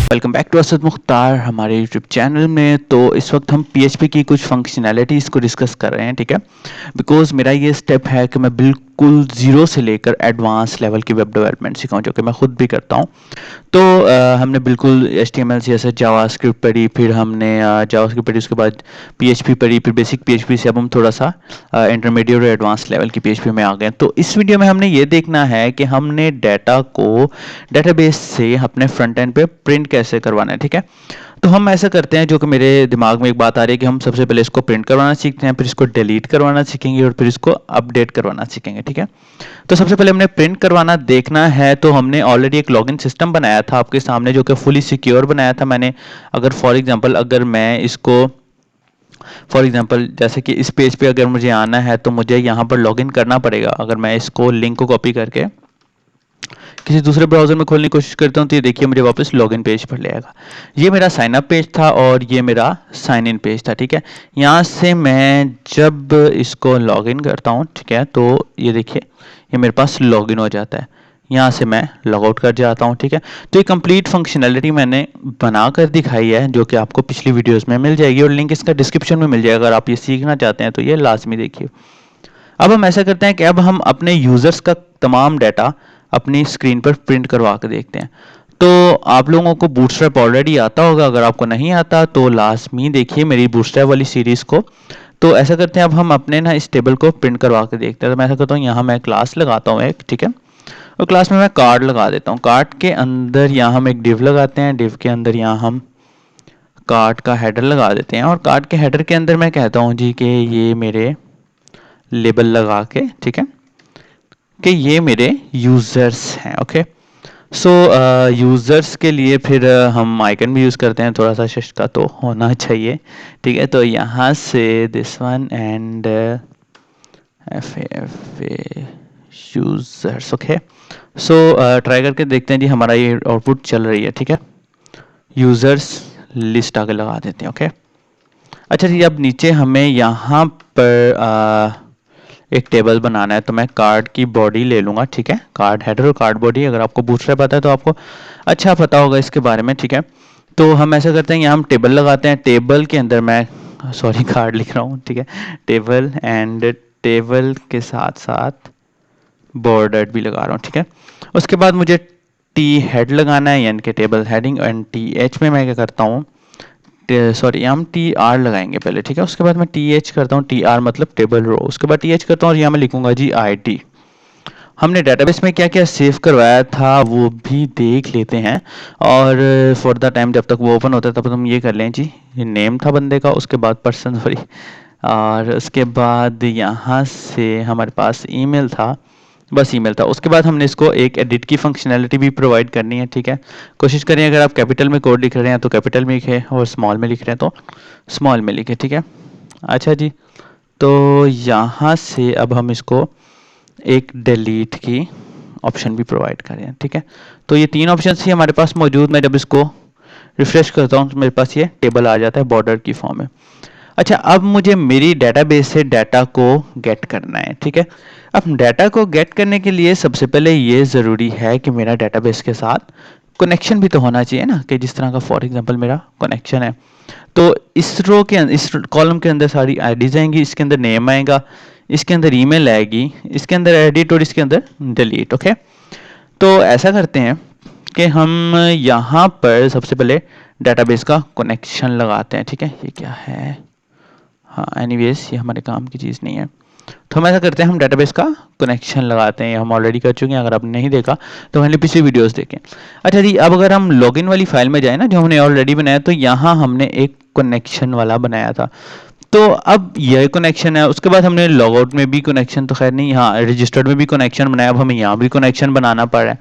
Welcome back to Asad Mukhtar हमारे YouTube channel में। तो इस वक्त हम PHP की कुछ फंक्शनैलिटीज़ को डिस्कस कर रहे हैं, ठीक है। बिकॉज मेरा ये स्टेप है कि मैं बिल्कुल ज़ीरो से लेकर एडवांस लेवल की वेब डेवलपमेंट सिखाऊं, जो कि मैं खुद भी करता हूं। तो हमने बिल्कुल HTML CSS जावास्क्रिप्ट पढ़ी, फिर हमने जावास्क्रिप्ट पढ़ी, उसके बाद PHP पढ़ी, फिर बेसिक PHP से अब हम थोड़ा सा इंटरमीडिएट और एडवांस लेवल की PHP में आ गए। तो इस वीडियो में हमने ये देखना है कि हमने डाटा को डेटाबेस से अपने फ्रंट एंड पे प्रिंट कैसे करवाना है, ठीक है। तो हम ऐसा करते हैं, जो कि मेरे दिमाग में एक बात आ रही है कि हम सबसे पहले इसको प्रिंट करवाना सीखते हैं, फिर इसको डिलीट करवाना सीखेंगे और फिर इसको अपडेट करवाना सीखेंगे, ठीक है। तो सबसे पहले हमने प्रिंट करवाना देखना है। तो हमने ऑलरेडी एक लॉगिन सिस्टम बनाया था आपके सामने, जो कि फुली सिक्योर बनाया था मैंने। अगर फॉर एग्जांपल अगर मैं इसको जैसे कि इस पेज पे अगर मुझे आना है तो मुझे यहाँ पर लॉगिन करना पड़ेगा। अगर मैं इसको लिंक को कॉपी करके किसी दूसरे ब्राउजर में खोलने की कोशिश करता हूँ तो ये देखिए मुझे वापस लॉगिन पेज पर ले आएगा। ये मेरा साइन अप पेज था और ये मेरा साइन इन पेज था, ठीक है। यहाँ से मैं जब इसको लॉगिन करता हूँ, ठीक है, तो ये देखिए ये मेरे पास लॉगिन हो जाता है। यहाँ से मैं लॉग आउट कर जाता हूँ, ठीक है। तो ये कंप्लीट फंक्शनैलिटी मैंने बनाकर दिखाई है, जो कि आपको पिछली वीडियोस में मिल जाएगी और लिंक इसका डिस्क्रिप्शन में मिल जाएगा। अगर आप ये सीखना चाहते हैं तो ये लाजमी देखिए। अब हम ऐसा करते हैं कि अब हम अपने यूजर्स का तमाम डाटा अपनी स्क्रीन पर प्रिंट करवा के देखते हैं। तो आप लोगों को बूटस्ट्रैप ऑलरेडी आता होगा, अगर आपको नहीं आता तो लाजमी देखिए मेरी बूटस्ट्रैप वाली सीरीज को। तो ऐसा करते हैं, अब हम अपने ना इस टेबल को प्रिंट करवा के देखते हैं। तो मैं ऐसा करता हूँ, यहाँ मैं क्लास लगाता हूँ एक, ठीक है। और क्लास में मैं कार्ड लगा देता हूँ। कार्ड के अंदर यहाँ हम एक डिव लगाते हैं, डिव के अंदर यहाँ हम कार्ड का हेडर लगा देते हैं और कार्ड के हेडर के अंदर मैं कहता हूँ जी कि ये मेरे लेबल लगा के, ठीक है, कि ये मेरे यूजर्स हैं। ओके, सो यूजर्स के लिए फिर हम आइकन भी यूज़ करते हैं, थोड़ा सा शिफ्ट का तो होना चाहिए, ठीक है। तो यहाँ से this one and F A users. Okay, so try करके देखते हैं जी, हमारा ये आउटपुट चल रही है, ठीक है। यूजर्स लिस्ट आगे लगा देते हैं। ओके, अच्छा जी, अब नीचे हमें यहाँ पर एक टेबल बनाना है। तो मैं कार्ड की बॉडी ले लूँगा, ठीक है, कार्ड हेडर और कार्ड बॉडी। अगर आपको बूटस्ट्रैप पता है तो आपको अच्छा पता होगा इसके बारे में, ठीक है। तो हम ऐसा करते हैं, यहाँ हम टेबल लगाते हैं। टेबल के अंदर मैं सॉरी कार्ड लिख रहा हूँ, ठीक है, टेबल एंड टेबल के साथ साथ बॉर्डर भी लगा रहा हूँ, ठीक है। उसके बाद मुझे टी हेड लगाना है, यानी कि table heading, and T H में मैं क्या करता हूँ, सॉरी हम टी आर लगाएंगे पहले, ठीक है। उसके बाद मैं टी एच करता हूँ, टी आर मतलब टेबल रो। उसके बाद टी एच करता हूँ और यहाँ मैं लिखूंगा जी IT। हमने डेटाबेस में क्या क्या सेव करवाया था वो भी देख लेते हैं। और फॉर द टाइम जब तक वो ओपन होता है तब तक हम ये कर लें जी, ये नेम था बंदे का, उसके बाद पर्सन, सॉरी, और उसके बाद यहाँ से हमारे पास ईमेल था, बस ईमेल था। उसके बाद हमने इसको एक एडिट की फंक्शनैलिटी भी प्रोवाइड करनी है, ठीक है। कोशिश करें अगर आप कैपिटल में कोड लिख रहे हैं तो कैपिटल में लिखें और स्मॉल में लिख रहे हैं तो स्मॉल में लिखें, ठीक है। अच्छा जी, तो यहाँ से अब हम इसको एक डिलीट की ऑप्शन भी प्रोवाइड करें, ठीक है। तो ये तीन ऑप्शन ही हमारे पास मौजूद। मैं जब इसको रिफ्रेश करता हूँ तो मेरे पास ये टेबल आ जाता है बॉर्डर की फॉर्म में। अच्छा, अब मुझे मेरी डेटाबेस से डाटा को गेट करना है, ठीक है। अब डाटा को गेट करने के लिए सबसे पहले ये ज़रूरी है कि मेरा डेटाबेस के साथ कनेक्शन भी तो होना चाहिए ना, कि जिस तरह का फॉर एग्जांपल मेरा कनेक्शन है। तो इस रो के इस कॉलम के अंदर सारी आईडीज आएंगी, इसके अंदर नेम आएगा, इसके अंदर ईमेल आएगी, इसके अंदर एडिट और इसके अंदर डिलीट। ओके, तो ऐसा करते हैं कि हम यहाँ पर सबसे पहले डेटाबेस का कनेक्शन लगाते हैं, ठीक है। ये क्या है, हाँ एनीवेज ये हमारे काम की चीज़ नहीं है। तो हम ऐसा करते हैं, हम डेटाबेस का कनेक्शन लगाते हैं। हम ऑलरेडी कर चुके हैं, अगर आपने नहीं देखा तो मैंने पिछली वीडियोस देखें। अच्छा जी, अब अगर हम लॉगिन वाली फाइल में जाए ना, जो हमने ऑलरेडी बनाया, तो यहाँ हमने एक कनेक्शन वाला बनाया था। तो अब यह कनेक्शन है। उसके बाद हमने लॉग आउट में भी कनेक्शन, तो खैर नहीं, हाँ रजिस्टर्ड में भी कनेक्शन बनाया। अब हमें यहाँ भी कनेक्शन बनाना पड़ रहा है।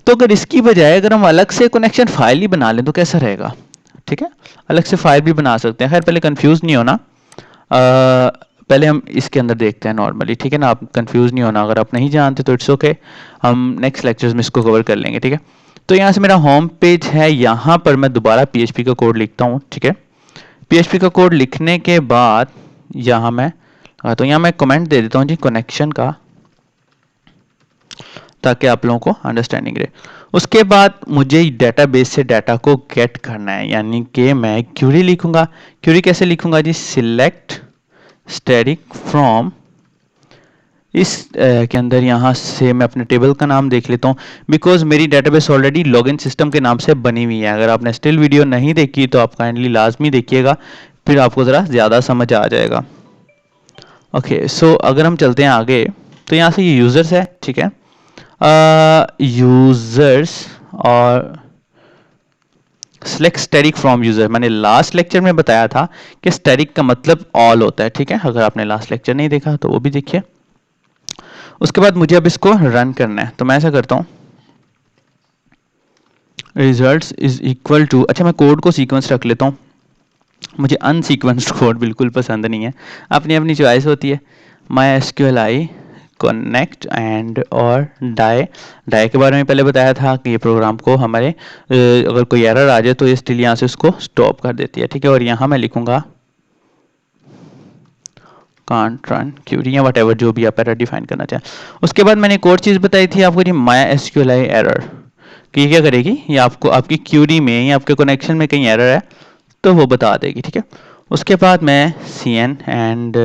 तो अगर इसकी बजाय अगर हम अलग से कनेक्शन फाइल ही बना लें तो कैसा रहेगा, ठीक है। अलग से फाइल भी बना सकते हैं। खैर पहले कंफ्यूज नहीं होना, पहले हम इसके अंदर देखते हैं नॉर्मली, ठीक है ना। आप कंफ्यूज नहीं होना, अगर आप नहीं जानते तो इट्स ओके, हम नेक्स्ट लेक्चर्स में इसको कवर कर लेंगे, ठीक है। तो यहाँ से मेरा होम पेज है, यहाँ पर मैं दोबारा PHP का कोड लिखता हूँ, ठीक है। PHP का कोड लिखने के बाद यहाँ मैं तो यहाँ मैं कमेंट दे देता हूँ जी कनेक्शन का, ताकि आप लोगों को अंडरस्टैंडिंग रहे। उसके बाद मुझे डेटाबेस से डाटा को गेट करना है, यानी कि मैं क्यूरी लिखूंगा। क्यूरी कैसे लिखूंगा जी? सिलेक्ट स्टैटिक फ्रॉम, इस के अंदर यहाँ से मैं अपने टेबल का नाम देख लेता हूँ, बिकॉज मेरी डेटाबेस ऑलरेडी लॉगिन सिस्टम के नाम से बनी हुई है। अगर आपने स्टिल वीडियो नहीं देखी तो आप काइंडली लाजमी देखिएगा, फिर आपको ज़रा ज़्यादा समझ आ जाएगा। ओके, सो अगर हम चलते हैं आगे तो यहाँ से ये यूज़र्स है, ठीक है। यूज़र्स और सेलेक्ट स्टैटिक फ्रॉम यूज़र, मैंने लास्ट लेक्चर में बताया था कि स्टैटिक का मतलब ऑल होता है, ठीक है। अगर आपने लास्ट लेक्चर नहीं देखा तो वो भी देखिए। उसके बाद मुझे अब इसको रन करना है, तो मैं ऐसा करता हूँ, रिजल्ट्स इज इक्वल टू, अच्छा मैं कोड को सीक्वेंस रख लेता हूँ, मुझे अनसीक्वेंस्ड कोड बिल्कुल पसंद नहीं है, अपनी अपनी चॉइस होती है। MySQLi कनेक्ट एंड और डाई के बारे में पहले बताया था कि ये प्रोग्राम को हमारे अगर कोई एरर आ जाए तो ये स्टिल यहाँ से उसको स्टॉप कर देती है, ठीक है। और यहाँ मैं लिखूंगा कांट रन क्यूरी या वट एवर, जो भी आप एरर डिफाइन करना चाहें। उसके बाद मैंने एक और चीज़ बताई थी आपको, ये MySQLi एरर, कि ये क्या करेगी, ये आपको आपकी क्यूरी में या आपके कनेक्शन में कहीं एरर है तो वो बता देगी, ठीक है। उसके बाद मैं cn एंड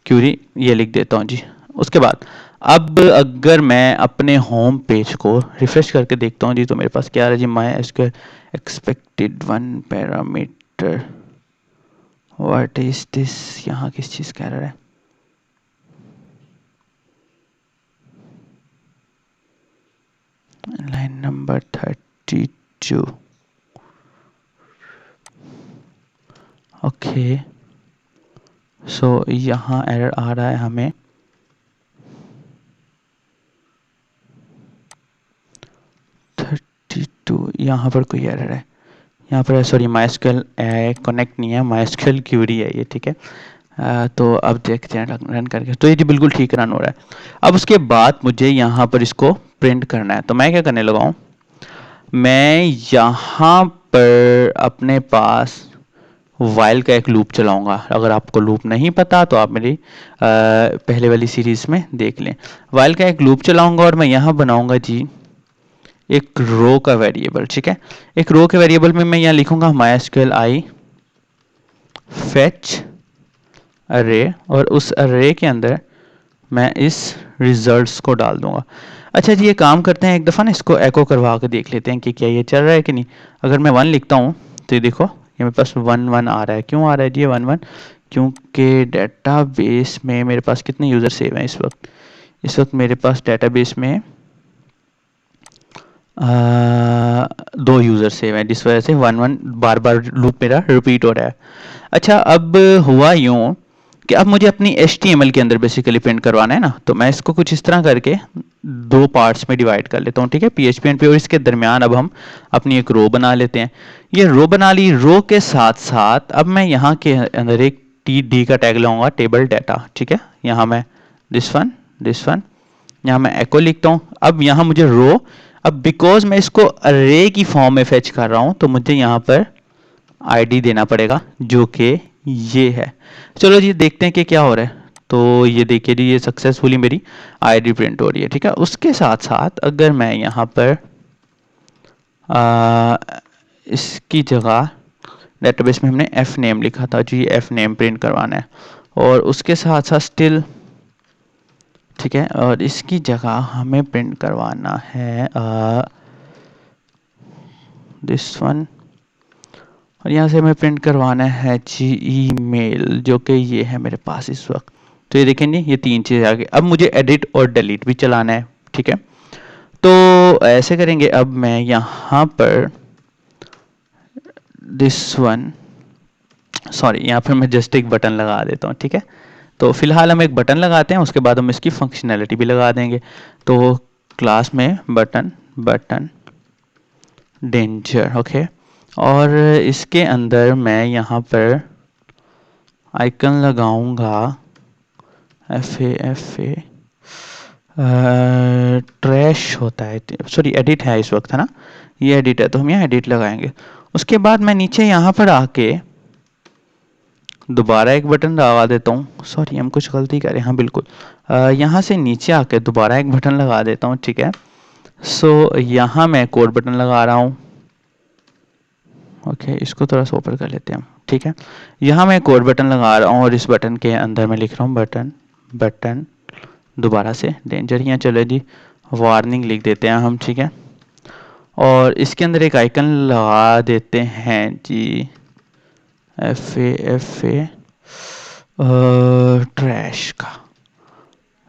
क्यूरी ये लिख देता हूँ जी। उसके बाद अब अगर मैं अपने होम पेज को रिफ्रेश करके देखता हूँ जी, तो मेरे पास क्या आ रहा है जी? MySQL expected one parameter, what is this? यहाँ किस चीज़ का एरर है? Line number 32। ओके, सो यहाँ एरर आ रहा है हमें 32, यहाँ पर कोई एरर है, यहाँ पर सॉरी MySQL कनेक्ट नहीं है, MySQL क्यूरी है ये, ठीक है। तो अब देखते हैं रन करके, तो ये जी बिल्कुल ठीक रन हो रहा है। अब उसके बाद मुझे यहाँ पर इसको प्रिंट करना है, तो मैं क्या करने लगा हूँ, मैं यहाँ पर अपने पास वाइल का एक लूप चलाऊंगा। अगर आपको लूप नहीं पता तो आप मेरी पहले वाली सीरीज में देख लें। वाइल का एक लूप चलाऊंगा और मैं यहाँ बनाऊंगा जी एक रो का वेरिएबल, ठीक है। एक रो के वेरिएबल में मैं यहाँ लिखूंगा MySQLi fetch array, और उस array के अंदर मैं इस रिजल्ट्स को डाल दूंगा। अच्छा जी, ये काम करते हैं, एक दफ़ा ना इसको एको करवा के देख लेते हैं कि क्या ये चल रहा है कि नहीं। अगर मैं 1 लिखता हूँ तो ये देखो, ये मेरे पास 1 1 आ रहा है। क्यों आ रहा है जी ये 1 1? क्योंकि डेटाबेस में मेरे पास कितने यूज़र सेव हैं इस वक्त? इस वक्त मेरे पास डेटाबेस में 2 यूज़र सेव हैं, जिस वजह से 1 1 बार बार लूप मेरा रिपीट हो रहा है। अच्छा, अब हुआ यूँ कि अब मुझे अपनी HTML के अंदर बेसिकली प्रिंट करवाना है ना, तो मैं इसको कुछ इस तरह करके 2 पार्ट्स में डिवाइड कर लेता हूँ, ठीक है। PHP एंड और इसके दरमियान अब हम अपनी एक रो बना लेते हैं। ये रो बना ली, रो के साथ साथ अब मैं यहाँ के अंदर एक TD का टैग लाऊंगा, टेबल डाटा, ठीक है। यहाँ मैं दिस वन यहाँ मैं एको लिखता हूँ। अब यहाँ मुझे रो, अब बिकॉज मैं इसको अरे की फॉर्म में फेच कर रहा हूँ तो मुझे यहाँ पर आईडी देना पड़ेगा, जो कि ये है। चलो जी देखते हैं कि क्या हो रहा है। तो ये देखिए जी, ये सक्सेसफुली मेरी आईडी प्रिंट हो रही है, ठीक है। उसके साथ साथ अगर मैं यहाँ पर इसकी जगह डेटाबेस में हमने एफ नेम लिखा था जी, एफ नेम प्रिंट करवाना है, और उसके साथ साथ स्टिल, ठीक है, और इसकी जगह हमें प्रिंट करवाना है दिस वन, और यहाँ से हमें प्रिंट करवाना है जी ईमेल, जो कि ये है मेरे पास इस वक्त। तो ये देखेंगे, ये 3 चीज़ आ गई। अब मुझे एडिट और डिलीट भी चलाना है, ठीक है। तो ऐसे करेंगे, अब मैं यहाँ पर दिस वन, सॉरी यहाँ पर मैं जस्ट एक बटन लगा देता हूँ, ठीक है। तो फिलहाल हम एक बटन लगाते हैं, उसके बाद हम इसकी फंक्शनैलिटी भी लगा देंगे। तो क्लास में बटन डेंजर, ओके, और इसके अंदर मैं यहाँ पर आइकन लगाऊंगा एफ ट्रैश होता है, सॉरी एडिट है इस वक्त, है ना, ये एडिट है, तो हम यहाँ एडिट लगाएंगे। उसके बाद मैं नीचे यहाँ पर आके दोबारा एक बटन लगा देता हूँ, सॉरी हम कुछ गलती करें, हाँ बिल्कुल, यहाँ से नीचे आके दोबारा एक बटन लगा देता हूँ, ठीक है। सो यहाँ मैं कोड बटन लगा रहा हूँ। ओके, इसको थोड़ा सा ऊपर कर लेते हैं हम, ठीक है। यहाँ मैं कोड बटन लगा रहा हूँ और इस बटन के अंदर मैं लिख रहा हूँ बटन दोबारा से डेंजर, यहाँ चले जी वार्निंग लिख देते हैं हम, ठीक है। और इसके अंदर एक आइकन लगा देते हैं जी FA ट्रैश का,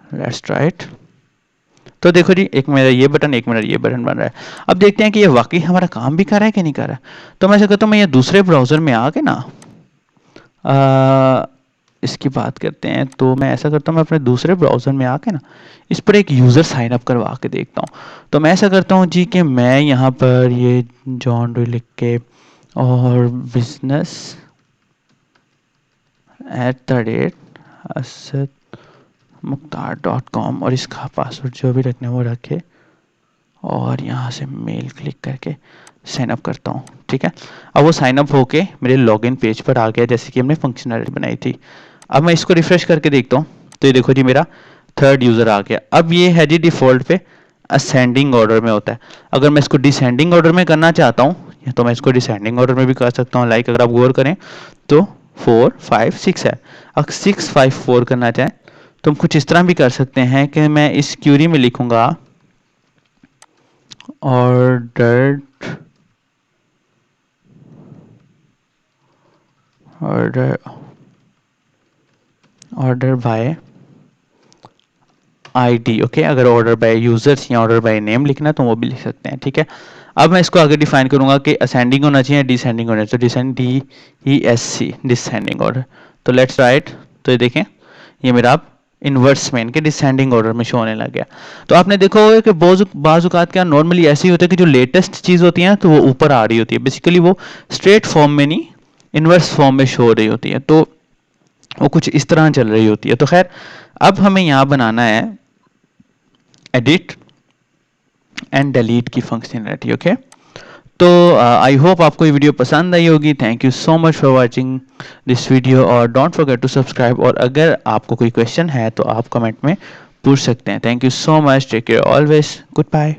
लेट्स ट्राई इट। तो देखो जी, एक मेरा ये बटन, एक मेरा ये बटन बन रहा है। अब देखते हैं कि ये वाकई हमारा काम भी कर रहा है कि नहीं कर रहा है। तो मैं ऐसा करता हूँ, मैं ये दूसरे ब्राउज़र में आके ना इसकी बात करते हैं। तो मैं ऐसा करता हूँ, मैं अपने दूसरे ब्राउज़र में आके ना इस पर एक यूज़र साइन अप करवा के देखता हूँ। तो मैं ऐसा करता हूँ जी कि मैं यहाँ पर ये जॉन डो लिख के और business@assadmukhtar.com और इसका पासवर्ड जो भी रखना है वो रखे और यहाँ से मेल क्लिक करके साइन अप करता हूँ, ठीक है। अब वो साइन अप होके मेरे लॉगिन पेज पर आ गया, जैसे कि हमने फंक्शनलिटी बनाई थी। अब मैं इसको रिफ्रेश करके देखता हूँ, तो ये देखो जी मेरा थर्ड यूज़र आ गया। अब ये है जी डिफ़ॉल्ट पे असेंडिंग ऑर्डर में होता है। अगर मैं इसको डिसेंडिंग ऑर्डर में करना चाहता हूँ तो मैं इसको डिसेंडिंग ऑर्डर में भी कर सकता हूँ। लाइक अगर आप गौर करें तो 4 5 6 है। अगर 6 5 4 करना चाहें तो हम कुछ इस तरह भी कर सकते हैं कि मैं इस क्यूरी में लिखूंगा ऑर्डर बाय आईडी, ओके। अगर ऑर्डर बाय यूजर्स या ऑर्डर बाय नेम लिखना तो वो भी लिख सकते हैं, ठीक है। अब मैं इसको आगे डिफाइन करूंगा कि असेंडिंग होना चाहिए, डिसेंडिंग होना चाहिए। तो डिसेंडिंग ऑर्डर। तो लेट्स राइट। तो ये देखें, ये मेरा आप इन्वर्स में इनके डिसेंडिंग ऑर्डर में शो होने लग गया। तो आपने देखा होगा कि बाज़ औक़ात क्या नॉर्मली ऐसे ही होता है कि जो लेटेस्ट चीज़ होती है तो वो ऊपर आ रही होती है, बेसिकली वो स्ट्रेट फॉर्म में नहीं इन्वर्स फॉर्म में शो हो रही होती है। तो वो कुछ इस तरह चल रही होती है। तो खैर, अब हमें यहाँ बनाना है एडिट एंड डिलीट की फंक्शनैलिटी, ओके। तो आई होप आपको ये वीडियो पसंद आई होगी। Thank you so much for watching this video और डोंट फॉरगेट टू सब्सक्राइब। और अगर आपको कोई क्वेश्चन है तो आप कमेंट में पूछ सकते हैं। Thank you so much, take care always, good bye.